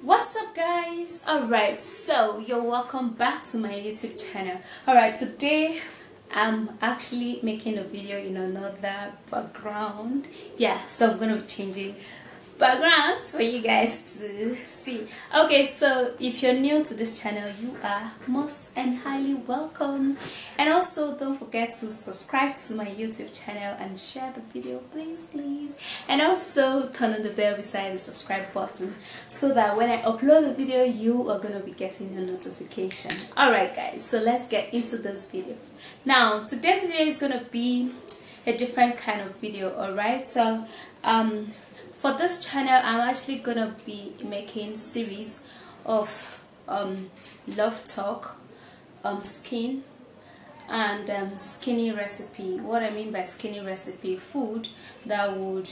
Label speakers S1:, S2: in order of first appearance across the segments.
S1: What's up, guys? Alright, so you're welcome back to my YouTube channel. Alright, today I'm actually making a video in another background. Yeah, so I'm gonna be changing backgrounds for you guys to see. Okay, so if you're new to this channel, you are most and highly welcome, and also don't forget to subscribe to my YouTube channel and share the video, please, and also turn on the bell beside the subscribe button so that when I upload the video you are gonna be getting a notification. Alright guys, so let's get into this video. Now today's video is gonna be a different kind of video. Alright, so for this channel I'm actually gonna be making series of love talk, skin, and skinny recipe. What I mean by skinny recipe: food that would,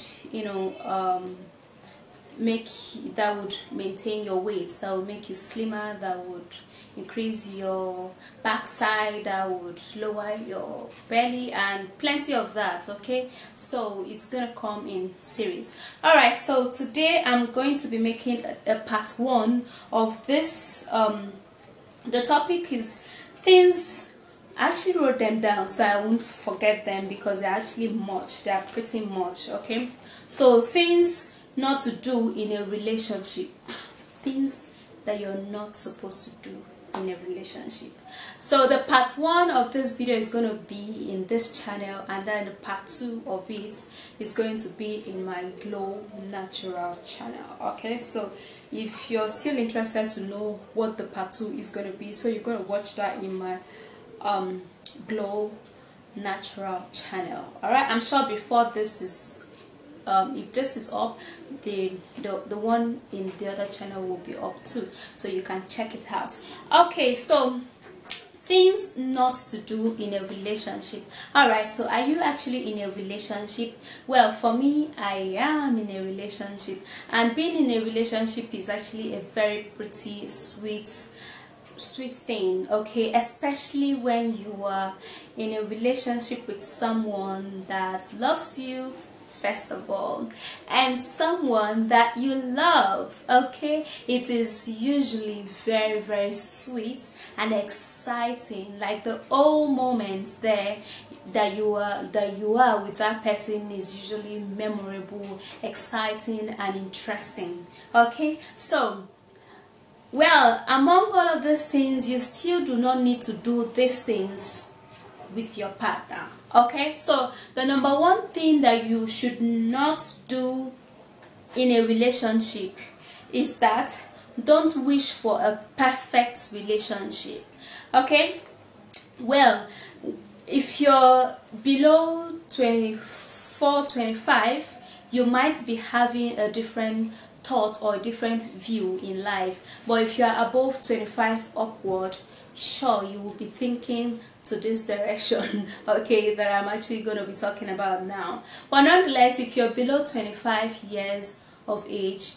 S1: that would maintain your weight, that would make you slimmer, that would increase your backside, that would lower your belly, and plenty of that. Okay, so it's gonna come in series. All right, so today I'm going to be making a part 1 of this. The topic is things. I actually wrote them down so I won't forget them because they're actually much. They're pretty much. Okay, so things not to do in a relationship, things that you're not supposed to do in a relationship. So the part 1 of this video is going to be in this channel, and then the part 2 of it is going to be in my Glow Natural channel. Okay, so if you're still interested to know what the part 2 is going to be, so you're going to watch that in my Glow Natural channel. All right, I'm sure before this is if this is up, the one in the other channel will be up too, so you can check it out. Okay, so things not to do in a relationship. All right, so are you actually in a relationship? Well, for me, I am in a relationship, and being in a relationship is actually a very pretty sweet thing. Okay, especially when you are in a relationship with someone that loves you first of all, and someone that you love. Okay, it is usually very sweet and exciting. Like the whole moment there that you are with that person is usually memorable, exciting, and interesting. Okay, so well, among all of these things, you still do not need to do these things with your partner. Okay, so the number 1 thing that you should not do in a relationship is that don't wish for a perfect relationship. Okay, well, if you're below 24, 25, you might be having a different thought or a different view in life, but if you are above 25 upward, sure, you will be thinking to this direction, okay, that I'm actually going to be talking about now. But nonetheless, if you're below 25 years of age,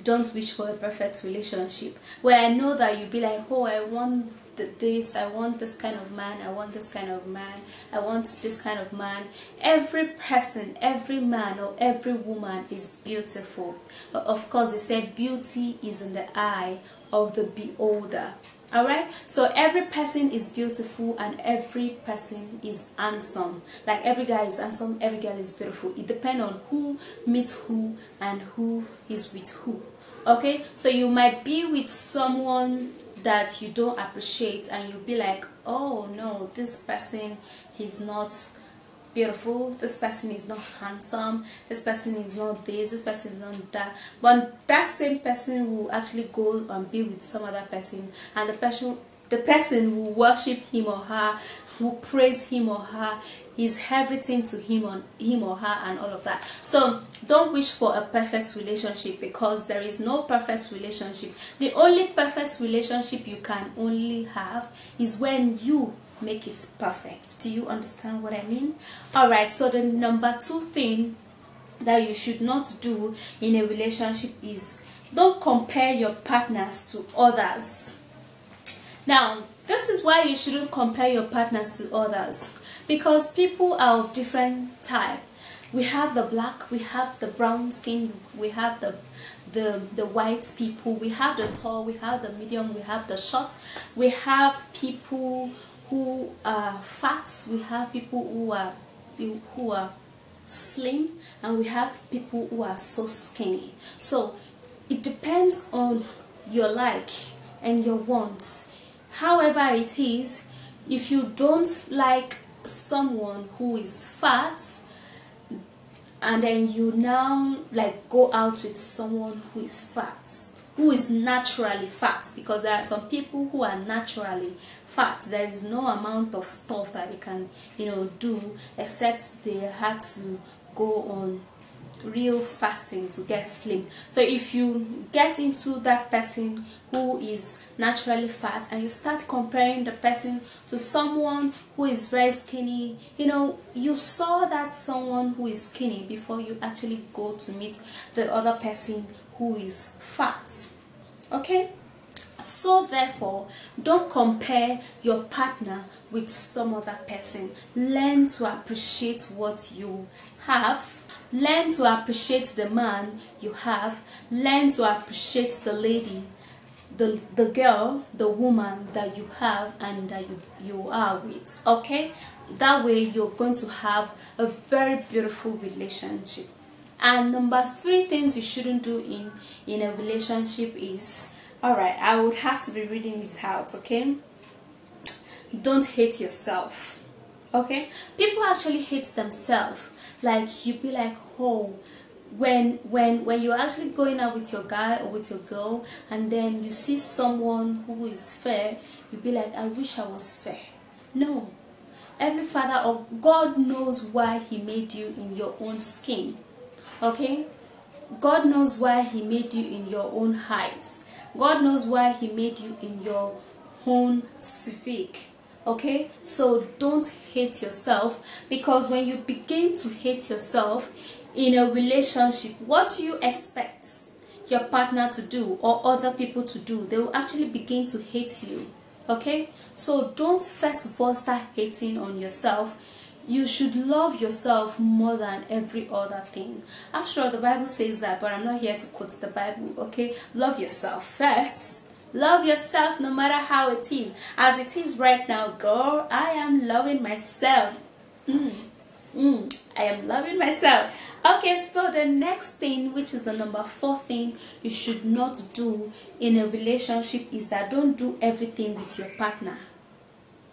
S1: don't wish for a perfect relationship. Where I know that you'll be like, oh, I want this, I want this kind of man, I want this kind of man, I want this kind of man. Every person, every man or every woman is beautiful. Of course, they say beauty is in the eye of the beholder. Alright, so every person is beautiful and every person is handsome. Like every guy is handsome, every girl is beautiful. It depends on who meets who and who is with who. Okay, so you might be with someone that you don't appreciate and you'll be like, oh no, this person is not beautiful, this person is not handsome, this person is not this person is not that. But that same person will actually go and be with some other person, and the person will worship him or her, will praise him or her, is everything to him or her, and all of that. So don't wish for a perfect relationship, because there is no perfect relationship. The only perfect relationship you can only have is when you make it perfect. Do you understand what I mean? Alright, so the number 2 thing that you should not do in a relationship is don't compare your partners to others. Now, this is why you shouldn't compare your partners to others, because people are of different type. We have the black, we have the brown skin, we have the white people, we have the tall, we have the medium, we have the short, we have people who are fat, we have people who are slim, and we have people who are so skinny. So it depends on your like and your wants. However it is, if you don't like someone who is fat, and then you now like go out with someone who is fat, who is naturally fat, because there are some people who are naturally fat. There is no amount of stuff that they can, you know, do except they had to go on real fasting to get slim. So if you get into that person who is naturally fat and you start comparing the person to someone who is very skinny, you know, you saw that someone who is skinny before you actually go to meet the other person who is fat. Okay, so therefore don't compare your partner with some other person. Learn to appreciate what you have. Learn to appreciate the man you have. Learn to appreciate the lady, the girl, the woman that you have and that you are with. Okay, that way you're going to have a very beautiful relationship. And number 3 things you shouldn't do in a relationship is, all right, I would have to be reading it out. Okay, don't hate yourself. Okay, people actually hate themselves. Like, you be like, oh, when you're actually going out with your guy or with your girl, and then you see someone who is fair, you be like, I wish I was fair. No, every father or God knows why he made you in your own skin. Okay, God knows why he made you in your own height. God knows why he made you in your own civic. Okay, so don't hate yourself, because when you begin to hate yourself in a relationship, what do you expect your partner to do or other people to do? They will actually begin to hate you. Okay, so don't first of all start hating on yourself. You should love yourself more than every other thing. After all, the Bible says that, but I'm not here to quote the Bible. Okay, love yourself first. Love yourself no matter how it is. As it is right now, girl, I am loving myself. I am loving myself. Okay, so the next thing, which is the number 4 thing you should not do in a relationship, is that don't do everything with your partner.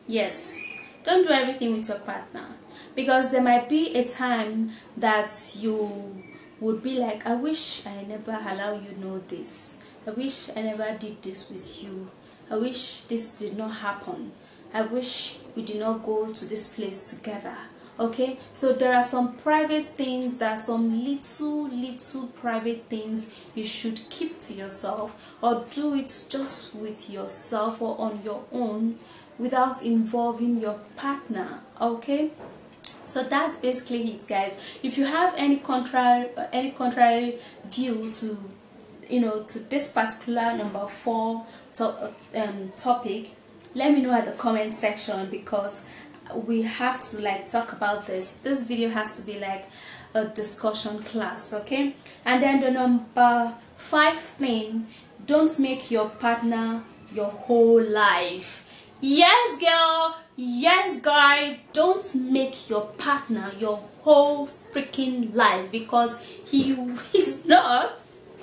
S1: Yes, don't do everything with your partner, because there might be a time that you would be like, I wish I never allow you know this. I wish I never did this with you. I wish this did not happen. I wish we did not go to this place together. Okay, so there are some private things, there are some little private things you should keep to yourself, or do it just with yourself or on your own without involving your partner. Okay, so that's basically it, guys. If you have any contrary view to, you know, to this particular number 4 topic, let me know at the comment section, because we have to like talk about this. This video has to be like a discussion class. Okay, and then the number 5 thing, don't make your partner your whole life. Yes, girl, yes, guy, don't make your partner your whole freaking life, because he's not.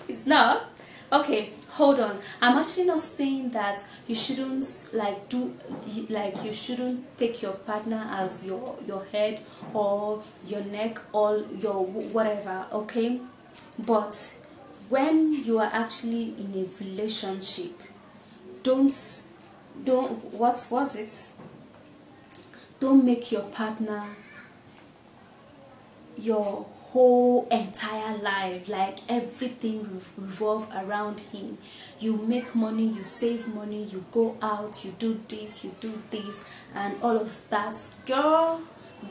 S1: It's not. Okay, hold on. I'm actually not saying that you shouldn't you shouldn't take your partner as your head or your neck or your whatever. Okay, but when you are actually in a relationship, don't what was it? Don't make your partner your whole entire life, like everything revolve around him. You make money, you save money, you go out, you do this, and all of that. Girl,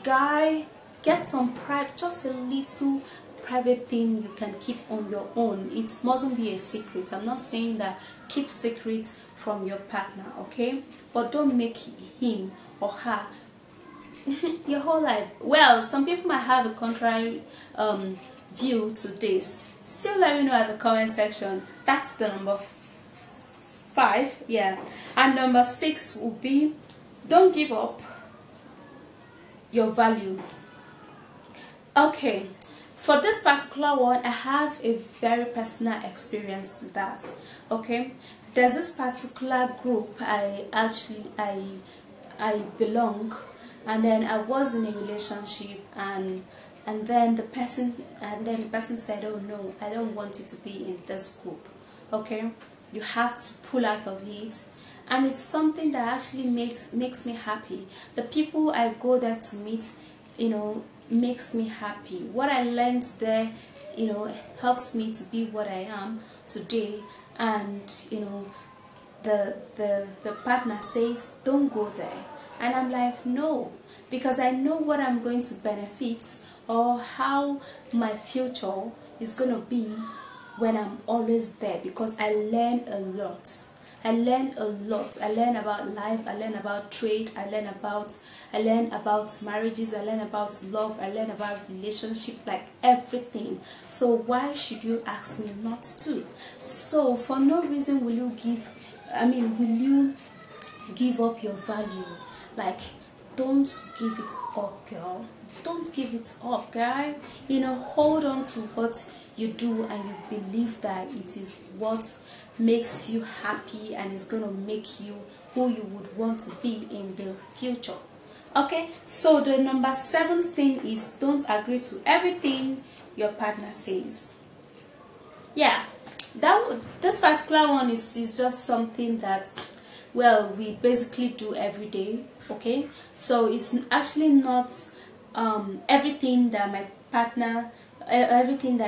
S1: guy, get some private, just a little private thing you can keep on your own. It mustn't be a secret. I'm not saying that keep secrets from your partner, okay, but don't make him or her your whole life. Well, some people might have a contrary view to this. Still let me know at the comment section. That's the number 5, yeah. And number 6 will be, don't give up your value. Okay, for this particular one, I have a very personal experience with that. Okay, there's this particular group I belong, and then I was in a relationship, and then the person said, oh no, I don't want you to be in this group. Okay, you have to pull out of it. And it's something that actually makes me happy. The people I go there to meet, you know, makes me happy. What I learned there, you know, helps me to be what I am today. And you know, the partner says, don't go there, and I'm like, no, because I know what I'm going to benefit, or how my future is going to be when I'm always there, because I learn a lot. I learn a lot. I learn about life, I learn about trade, I learn about marriages, I learn about love, I learn about relationship, like everything. So why should you ask me not to? So for no reason will you give up your value. Like, don't give it up, girl. Don't give it up, guy. You know, hold on to what you do, and you believe that it is what makes you happy and is going to make you who you would want to be in the future. Okay, so the number 7 thing is, don't agree to everything your partner says. Yeah, this particular one is just something that, well, we basically do every day. Okay, so it's actually not everything that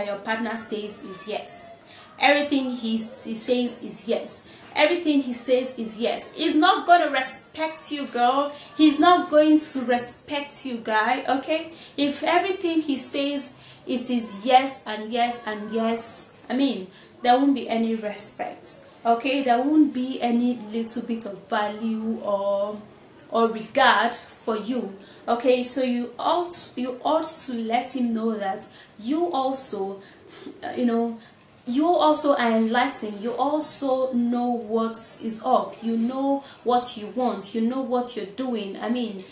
S1: your partner says is yes. Everything he says is yes. Everything he says is yes. He's not going to respect you, girl. He's not going to respect you, guy. Okay, if everything he says it is yes and yes and yes, I mean, there won't be any respect. Okay, there won't be any little bit of value or regard for you. Okay, so you ought to let him know that you also, you also are enlightened. You also know what is up. You know what you want. You know what you're doing. I mean,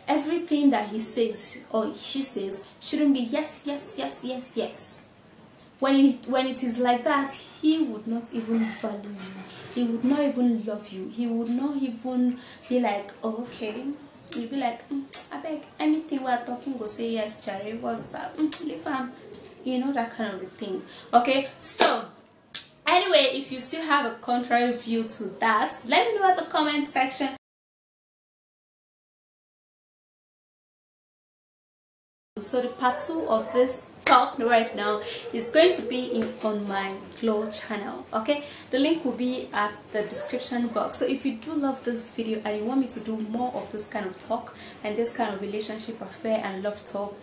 S1: everything that he says or she says shouldn't be yes, yes, yes, yes, yes. When it is like that, he would not even value you. He would not even love you. He would not even be like, oh, okay. You'll be like, I beg, anything we're talking, go say yes, Charlie. What's that? Leave him. You know, that kind of a thing. Okay, so anyway, if you still have a contrary view to that, let me know at the comment section. So the part 2 of this talk right now is going to be on my Glow channel. Okay, the link will be at the description box. So if you do love this video and you want me to do more of this kind of talk and this kind of relationship affair and love talk,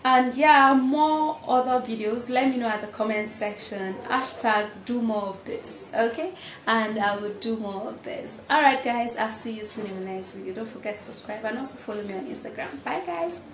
S1: and yeah, more other videos, let me know at the comment section. Hashtag do more of this. Okay, and I will do more of this. Alright guys, I'll see you soon in the next video. Don't forget to subscribe and also follow me on Instagram. Bye guys.